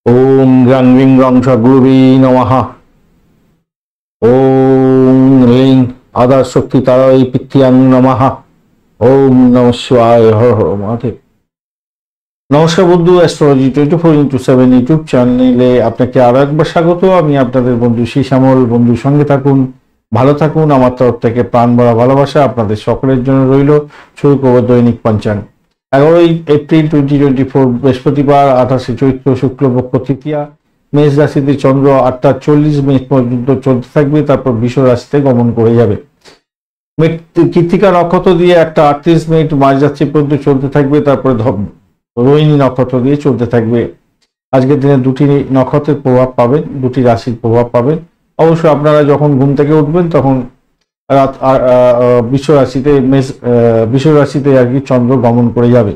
ওম গ্রাং ring রং সগুরুবি নমঃ। ওম ring আদার শক্তি তারাই পিত্তিয়াং নমঃ। ওম নমঃ শিবায়, হর হর মহাদেব। নমস্কার বন্ধু, অ্যাস্ট্রোলজি 24x7 ইউটিউব চ্যানেলে আপনাকে আরো একবার স্বাগত। আমি আপনাদের বন্ধু শ্যামল। বন্ধুর সঙ্গে থাকুন, ভালো থাকুন। আমার তরফ থেকে প্রাণ ভরা ভালোবাসা আপনাদের সকলের জন্য রইল। শুরু করব দৈনিক পঞ্চাঙ্গ। 11ই এপ্রিল 2024 বৃহস্পতিবার, 28শে চৈত্র, শুক্লপক্ষ তৃতীয়া। মেষ রাশিতে চন্দ্র 8টা 40 মিনিট পর্যন্ত চলতে থাকবে, তারপর বৃষ রাশিতে গমন করে যাবে। কৃত্তিকা নক্ষত্র দিয়ে 1টা 38 মিনিট মাঝরাত্রি পর্যন্ত চলতে থাকবে, তারপরে রোহিণী নক্ষত্র দিয়ে চলতে থাকবে। আজকের দিনে দুটি নক্ষত্রের প্রভাব পাবেন, দুটি রাশির প্রভাব পাবেন। অবশ্য আপনারা যখন ঘুম থেকে উঠবেন তখন রাত বৃষ রাশিতে আর কি চন্দ্র গমন করে যাবে।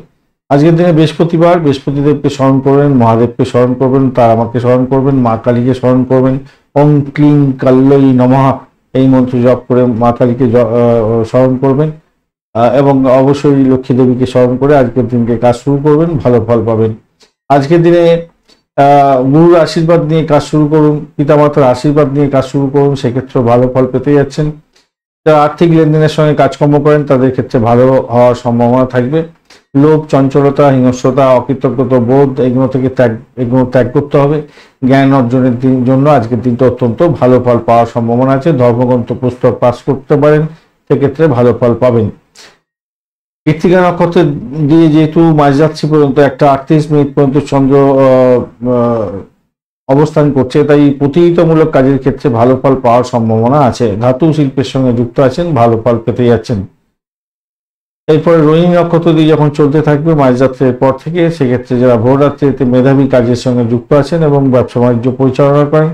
আজকের দিনে বৃহস্পতিবার, বৃহস্পতিদেবকে স্মরণ করবেন, মহাদেবকে স্মরণ করবেন, তার আমাকে স্মরণ করবেন, মা কালীকে স্মরণ করবেন। ওম ক্লিং কাল্যই নমঃ এই মন্ত্র জপ করে মা কালীকে স্মরণ করবেন এবং অবশ্যই লক্ষ্মী দেবীকে স্মরণ করে আজকের দিনকে কাজ শুরু করবেন, ভালো ফল পাবেন। আজকের দিনে গুরুর আশীর্বাদ নিয়ে কাজ শুরু করুন, পিতামাতার আশীর্বাদ নিয়ে কাজ শুরু করুন, সেক্ষেত্রে ভালো ফল পেতে যাচ্ছেন। যারা আর্থিক লেনদেনের সঙ্গে কাজকর্ম করেন তাদের ক্ষেত্রে ভালো হওয়ার সম্ভাবনা থাকবে। লোভ, চঞ্চলতা, হিংস্রতা, অকৃতজ্ঞতা বোধ এগুলো ত্যাগ করতে হবে। জ্ঞান অর্জনের জন্য আজকের দিনটা অত্যন্ত ভালো ফল পাওয়ার সম্ভাবনা আছে। ধর্মগ্রন্থ পুস্তক পাঠ করতে পারেন, সেক্ষেত্রে ভালো ফল পাবেন। কৃত্তিকা নক্ষত্র দিয়ে যেহেতু মাঝরাত্রি পর্যন্ত 1টা 38 মিনিট পর্যন্ত চন্দ্র অবস্থান করছে, তাই প্রতিযোগিতামূলক কাজের ক্ষেত্রে ভালো ফল পাওয়ার সম্ভাবনা আছে। ধাতু শিল্পের সঙ্গে যুক্ত আছেন, ভালো ফল পেতে যাচ্ছেন। এরপরে রোহিণী নক্ষত্র দিয়ে যখন চলতে থাকবে মাঝরাত্রের পর থেকে, সেক্ষেত্রে যারা ভোররাত্রিতে মেধাবী কাজের সঙ্গে যুক্ত আছেন এবং ব্যবসা বাণিজ্য পরিচালনা করেন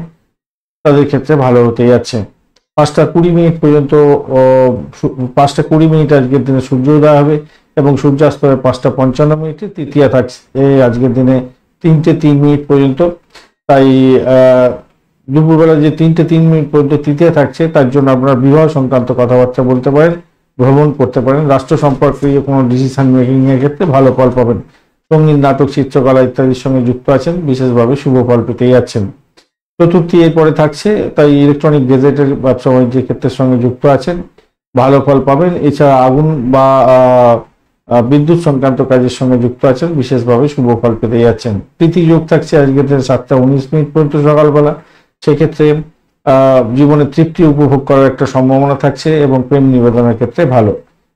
তাদের ক্ষেত্রে ভালো হতে যাচ্ছে। 5টা 20 মিনিট পর্যন্ত 5টা 20 মিনিট আজকের দিনে সূর্যোদয় হবে এবং সূর্যাস্ত হবে 5টা 55 মিনিটে। তৃতীয়া থাকছে আজকের দিনে 3টে 3 মিনিট পর্যন্ত। তাই দুপুরবেলা যে 3টে 3 মিনিট পর্যন্ত তৃতীয়া থাকছে, তার জন্য আপনারা বিবাহ সংক্রান্ত কথাবার্তা বলতে পারেন, ভ্রমণ করতে পারেন। রাষ্ট্র সম্পর্কে কোনো ডিসিশন মেকিং এর ক্ষেত্রে ভালো ফল পাবেন। সঙ্গীত, নাটক, চিত্রকলা ইত্যাদির সঙ্গে যুক্ত আছেন, বিশেষভাবে শুভ ফল পেতে যাচ্ছেন। চতুর্থী এরপরে থাকছে, তাই ইলেকট্রনিক গেজেটের ব্যবসা বাণিজ্যের ক্ষেত্রের সঙ্গে যুক্ত আছেন, ভালো ফল পাবেন। এছাড়া আগুন বা বিদ্যুৎ সংক্রান্ত কাজের সঙ্গে যুক্ত আছেন, বিশেষভাবে শুভ ফল পেতে যাচ্ছেন। প্রীতি যোগ থাকছে আজকের দিনে 7টা 19 মিনিট পর্যন্ত সকালবেলা, সেক্ষেত্রে জীবনে তৃপ্তি উপভোগ করার একটা সম্ভাবনা থাকছে এবং প্রেম নিবেদনের ক্ষেত্রে ভালো।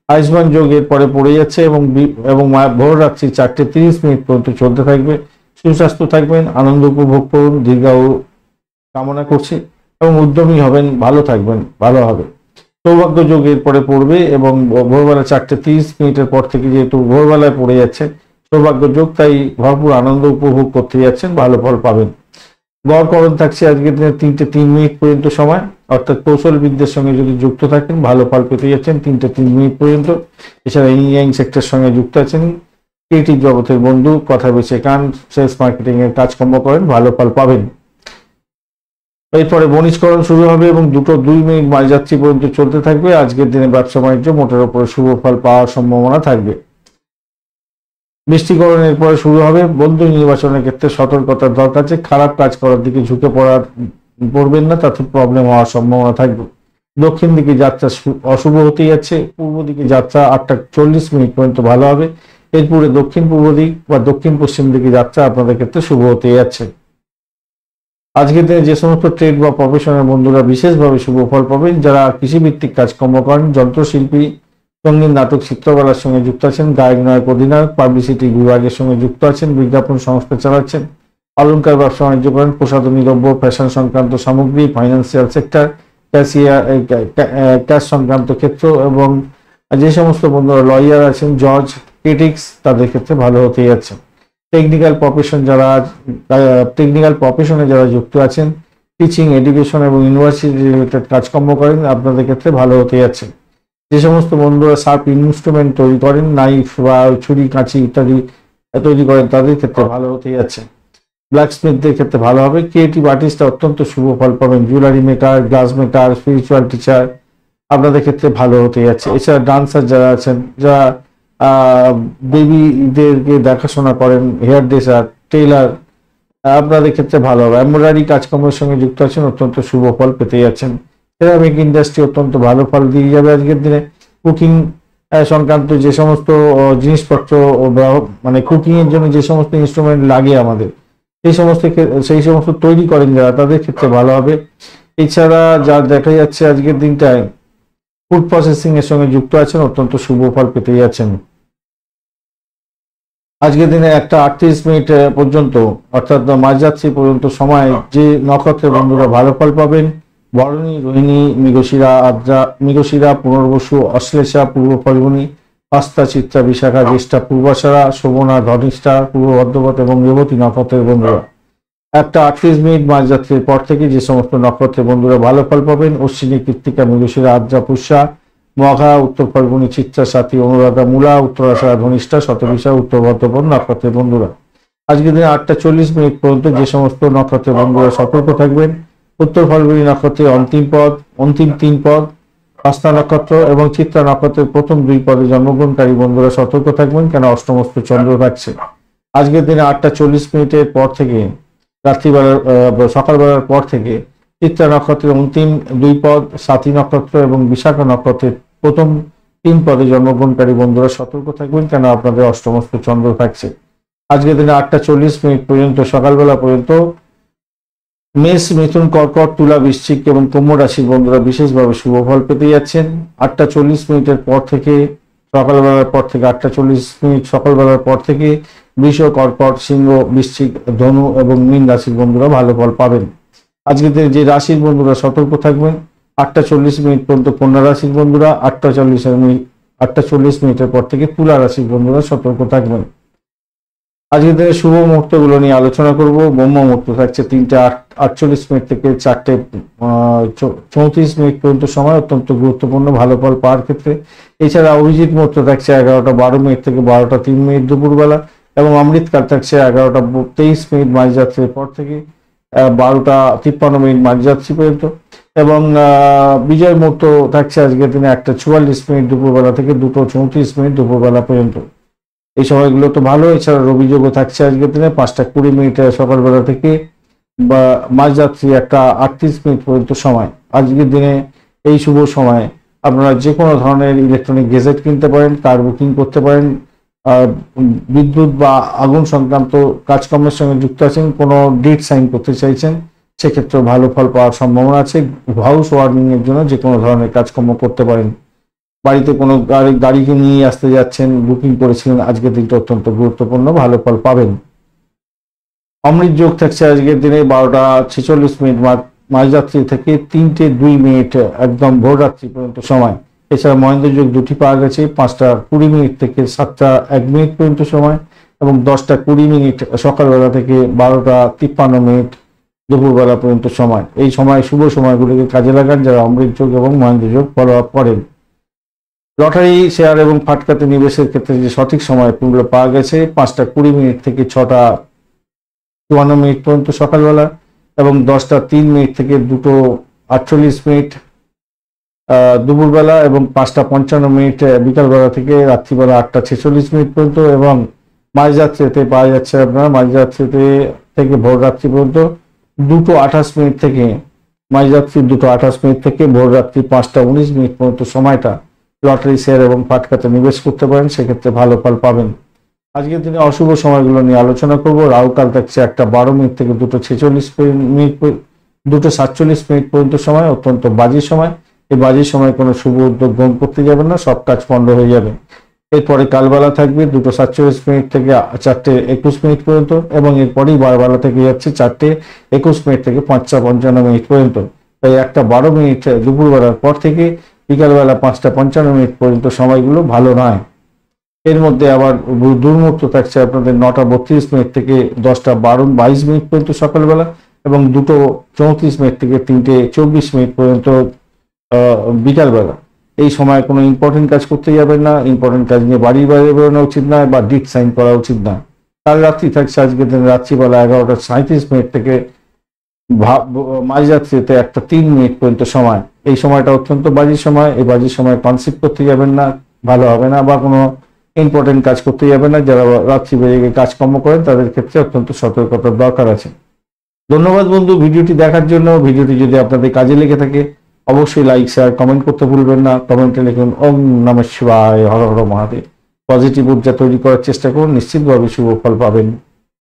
আয়ুষ্মান যোগ এরপরে পড়ে যাচ্ছে এবং ভোর রাত্রি 4টে 30 মিনিট পর্যন্ত চলতে থাকবে। সুস্বাস্থ্য থাকবেন, আনন্দ উপভোগ করুন, দীর্ঘায়ু কামনা করছি এবং উদ্যমী হবেন, ভালো থাকবেন, ভালো হবে। সৌভাগ্য যোগ এরপরে পড়বে এবং ভোরবেলা 4টে 30 মিনিটের পর থেকে, যেহেতু ভোরবেলায় পড়ে যাচ্ছে সৌভাগ্য যোগ, তাই ভরপুর আনন্দ উপভোগ করতে যাচ্ছেন, ভালো ফল পাবেন। গড়করণ থাকছে আজকের দিনে 3টে 3 মিনিট পর্যন্ত সময়, অর্থাৎ কৌশল বিদ্যার সঙ্গে যদি যুক্ত থাকেন ভালো ফল পেতে যাচ্ছেন 3টে 3 মিনিট পর্যন্ত। এছাড়া ইঞ্জিনিয়ারিং সেক্টর সঙ্গে যুক্ত আছেন, ক্রিয়েটিভ জগতের বন্ধু, কথা বেছে কান, সেলস মার্কেটিং এর কাজকর্ম করেন, ভালো ফল পাবেন। এরপরে বণিজকরণ শুরু হবে এবং 2টো 2 মিনিট মাঝরাত্রি পর্যন্ত চলতে থাকবে। আজকের দিনে ব্যবসা বাণিজ্য মোটের উপরে শুভ ফল পাওয়ার সম্ভাবনা থাকবে। বৃষ্টিকরণের পরে শুরু হবে। বন্ধু নির্বাচনের ক্ষেত্রে সতর্কতার দরকার আছে, খারাপ কাজ করার দিকে ঝুঁকে পড়বেন না, তাতে প্রবলেম হওয়ার সম্ভাবনা থাকবে। দক্ষিণ দিকে যাত্রা অশুভ হতে যাচ্ছে, পূর্ব দিকে যাত্রা 8টা 40 মিনিট পর্যন্ত ভালো হবে। এরপরে দক্ষিণ পূর্ব দিক বা দক্ষিণ পশ্চিম দিকে যাত্রা আপনাদের ক্ষেত্রে শুভ হতে যাচ্ছে। আজকের দিনে যে সমস্ত ট্রেড বা প্রফেশনের বন্ধুরা বিশেষভাবে শুভ ফল পাবেন, যারা কৃষিভিত্তিক কাজকর্ম করেন, যন্ত্রশিল্পী, সঙ্গীত, নাটক, চিত্রকলার সঙ্গে যুক্ত আছেন, গায়ক, নায়ক, অধিনায়ক, পাবলিসিটি বিভাগের সঙ্গে যুক্ত আছেন, বিজ্ঞাপন সংস্থা চালাচ্ছেন, অলংকার ব্যবসা বাণিজ্য করেন, প্রসাধনী দ্রব্য, ফ্যাশন সংক্রান্ত সামগ্রী, ফাইন্যান্সিয়াল সেক্টর, ক্যাশ সংক্রান্ত ক্ষেত্র এবং যে সমস্ত বন্ধুরা লয়ার আছেন, জজ, ক্রিটিক্স, তাদের ক্ষেত্রে ভালো হতে যাচ্ছে। টেকনিক্যাল প্রফেশনে যারা যুক্ত আছেন, টিচিং, এডুকেশন এবং ইউনিভার্সিটি রিলেটেড কাজকর্ম করেন, আপনাদের ক্ষেত্রে ভালো হতে যাচ্ছে। যে সমস্ত বন্ধুরা শার্প ইনস্ট্রুমেন্ট তৈরি করেন, নাইফ বা ছুরি, কাঁচি ইত্যাদি তৈরি করেন, তাদের ক্ষেত্রে ভালো হতে যাচ্ছে। ব্ল্যাকস্মিথদের ক্ষেত্রে ভালো হবে। ক্রিয়েটিভ আর্টিস্টরা অত্যন্ত শুভ ফল পাবেন। Jewellery maker, glass maker, spiritual teacher, আপনাদের ক্ষেত্রে ভালো হতে যাচ্ছে। এছাড়া ডান্সার যারা আছেন, যারা বেবিদেরকে দেখাশোনা করেন, হেয়ার ড্রেসার, টেইলার, আপনাদের ক্ষেত্রে ভালো হবে। এমব্রয়ডারি কাজকর্মের সঙ্গে যুক্ত আছেন, অত্যন্ত শুভ ফল পেতে যাচ্ছেন। সিরামিক ইন্ডাস্ট্রি অত্যন্ত ভালো ফল দিয়ে যাবে আজকের দিনে। কুকিং সংক্রান্ত যে সমস্ত জিনিসপত্র মানে কুকিং এর জন্য যে সমস্ত ইনস্ট্রুমেন্ট লাগে আমাদের, সেই সমস্ত তৈরি করেন যারা, তাদের ক্ষেত্রে ভালো হবে। এছাড়া যা দেখা যাচ্ছে আজকের দিনটায় ফুড প্রসেসিং এর সঙ্গে যুক্ত আছেন, অত্যন্ত শুভ ফল পেতে যাচ্ছেন। আজকের দিনে 1:38 পর্যন্ত, অর্থাৎ মাঝরাত্রি পর্যন্ত সময় যে নক্ষত্রের বন্ধুরা ভালো ফল পাবেন: ভরণী, রোহিণী, মৃগশিরা, আদ্রা, মৃগশিরা, পুনর্বসু, অশ্লেষা, পূর্ব ফাল্গুনী, হস্তা, চিত্রা, বিশাখা, জ্যেষ্ঠা, পূর্বাষাঢ়া, শোভনা, ধনিষ্ঠা, পূর্ব ভদ্রপদ এবং রেবতী নক্ষত্রের বন্ধুরা 1:38 মাঝরাত্রির পর থেকে যে সমস্ত নক্ষত্রের বন্ধুরা ভালো ফল পাবেন: অশ্বিনী, কৃত্তিকা, মৃগশিরা, আদ্রা, পুষ্যা, মঘা, উত্তর ফাল্গুনী, চিত্রা, সাথী, অনুরাধা, মূলা, উত্তরাষাঢ়া, ধনিষ্ঠা, শতবিশা, উত্তর ভদ্রপদ নক্ষত্রের বন্ধুরা। আজকের দিনে 8:40 পর্যন্ত যে সমস্ত নক্ষত্রের বন্ধুরা সতর্ক থাকবেন: উত্তর ফাল্গুনী নক্ষত্রের অন্তিম 3 পদ, হস্তা নক্ষত্র এবং চিত্রা নক্ষত্রের প্রথম 2 পদে জন্মগ্রহণকারী বন্ধুরা সতর্ক থাকবেন, কেন অষ্টমস্ত চন্দ্র থাকছে। আজকের দিনে 8:40 পর থেকে সকালবেলার পর থেকে চিত্রা নক্ষত্রের অন্তিম 2 পদ, সাথী নক্ষত্র এবং বিশাখা নক্ষত্রের প্রথম 3 পদে জন্মগ্রহণকারী বন্ধুরা সতর্ক থাকবেন, কেন আপনাদের অষ্টমস্ত চন্দ্র থাকছে। আজকের দিনে 8:40 পর্যন্ত সকালবেলা পর্যন্ত মেষ, মিথুন, কর্কট, তুলা, বৃশ্চিক এবং কুম্ভ রাশির বন্ধুরা বিশেষভাবে শুভ ফল পেতে যাচ্ছেন। 8:40 পর থেকে সকালবেলার পর থেকে 8:40 সকালবেলার পর থেকে বৃষ, কর্কট, সিংহ, বৃশ্চিক, ধনু এবং মীন রাশির বন্ধুরা ভালো ফল পাবেন। আজকের দিনে যে রাশির বন্ধুরা সতর্ক থাকবেন: 8:40 পর্যন্ত কন্যা রাশির বন্ধুরা, 8:40 পর থেকে তুলা রাশির বন্ধুরা সতর্ক থাকবেন। আজকের দিনে শুভ মুহূর্তগুলো নিয়ে আলোচনা করব। ব্রহ্ম মুহূর্ত থাকছে 3:48 থেকে 4:34 পর্যন্ত সময়, অত্যন্ত গুরুত্বপূর্ণ ভালো ফল পাওয়ার ক্ষেত্রে। এছাড়া অভিজিৎ মুহূর্ত থাকছে 11:12 থেকে 12:03 দুপুরবেলা, এবং অমৃতকাল থাকছে 11:23 মাঝরাত্রির পর থেকে 12:53 মাঝরাত্রি পর্যন্ত, এবং বিজয় মুহূর্ত থাকছে আজকের দিনে 1:44 দুপুরবেলা থেকে 2:34 দুপুরবেলা পর্যন্ত। এই সময়গুলো তো ভালো। এছাড়া রবি যোগও থাকছে আজকের দিনে 5:20 সকালবেলা থেকে বা মাঝরাত্রি 1:38 পর্যন্ত সময়। আজকের দিনে এই শুভ সময় আপনারা যে কোনো ধরনের ইলেকট্রনিক গেজেট কিনতে পারেন, কার বুকিং করতে পারেন, বিদ্যুৎ বা আগুন সংক্রান্ত কাজকর্মের সঙ্গে যুক্ত আছেন, কোনো ডেট সাইন করতে চাইছেন, সেক্ষেত্রে ভালো ফল পাওয়ার সম্ভাবনা আছে। হাউস ওয়ার্মিং এর জন্য যে কোনো ধরনের কাজকর্ম করতে পারেন। বাড়িতে কোনো গাড়িকে নিয়ে আসতে যাচ্ছেন, বুকিং করেছিলেন, আজকের দিনটা অত্যন্ত গুরুত্বপূর্ণ, ভালো ফল পাবেন। অমৃত যোগ থাকছে আজকের দিনে 12:46 মাঝরাত্রি থেকে 3:02 একদম ভোররাত্রি পর্যন্ত সময়। এছাড়া মহেন্দ্র যোগ 2টি পাওয়া গেছে 5:20 থেকে 7:01 পর্যন্ত সময়, এবং 10:20 সকালবেলা থেকে 12:53 দুপুরবেলা পর্যন্ত সময়। এই সময় শুভ সময়গুলিকে কাজে লাগান যারা অমৃত যোগ এবং মহেন্দ্র যোগ ফলো আপ করেন। লটারি, শেয়ার এবং ফাটকাতে নিবেশের ক্ষেত্রে যে সঠিক সময়গুলো পাওয়া গেছে 5:20 থেকে 6:54 পর্যন্ত সকালবেলা, এবং 10:03 থেকে 2:48 দুপুরবেলা, এবং 5:55 বিকালবেলা থেকে রাত্রিবেলা 8:46 পর্যন্ত, এবং মাঝরাত্রিতে পাওয়া যাচ্ছে আপনার মাঝরাত্রিতে থেকে ভোররাত্রি পর্যন্ত 2:28 থেকে মাঝরাত্রি 2:28 থেকে ভোররাত্রি 5:19 পর্যন্ত সময়টা লটারি, শেয়ার এবং ফাটকাতে নিবেশ করতে পারেন, সেক্ষেত্রে ভালো ফল পাবেন। আজকের দিনে অশুভ সময়গুলো নিয়ে আলোচনা করব। রাহুকাল থাকছে 1:12 থেকে 2:47 পর্যন্ত সময়, অত্যন্ত বাজে সময়। এই বাজে সময় কোনো শুভ উদ্যোগ গ্রহণ করতে যাবেন না, সব কাজ পণ্ড হয়ে যাবে। এরপরে কালবেলা থাকবে 2:47 থেকে 4:21 পর্যন্ত, এবং এরপরেই বারবেলা থেকে যাচ্ছে 4:21 থেকে 5:55 পর্যন্ত। তাই 1:12 দুপুরবেলার পর থেকে বিকালবেলা 5:55 পর্যন্ত সময়গুলো ভালো নয়। এর মধ্যে আবার দুর্মুহূর্ত থাকছে আপনাদের 9:32 থেকে 10:22 পর্যন্ত সকালবেলা, এবং 2:34 থেকে 3:24 পর্যন্ত বিকালবেলা। এই সময় কোনো ইম্পর্টেন্ট কাজ করতে যাবেন না, ইম্পর্টেন্ট কাজ নিয়ে বাড়ির বাইরে বেরোনো উচিত নয়, বা ডিট সাইন করা উচিত না। কাল রাত্রি থাকছে আজকের দিন রাত্রিবেলা 11:37 থেকে মাঝরাত্রিতে 1:03 পর্যন্ত সময়। এই সময়টা অত্যন্ত বাজে সময়। এই বাজে সময় কনসিভ করতে যাবেন না, ভালো হবে না, বা কোনো ইম্পর্টেন্ট কাজ করতে যাবে না। যারা রাত্রি বেজে কাজকর্ম করেন তাদের ক্ষেত্রে অত্যন্ত সতর্কতার দরকার আছে। ধন্যবাদ বন্ধু ভিডিওটি দেখার জন্য। ভিডিওটি যদি আপনাদের কাজে লেগে থাকে অবশ্যই লাইক শেয়ার কমেন্ট করতে ভুলবেন না। কমেন্টে লিখুন ওম নমঃ শিবায়, হর হর মহাদেব। পজিটিভ ঊর্জা তৈরি করার চেষ্টা করুন, নিশ্চিতভাবে শুভ ফল পাবেন।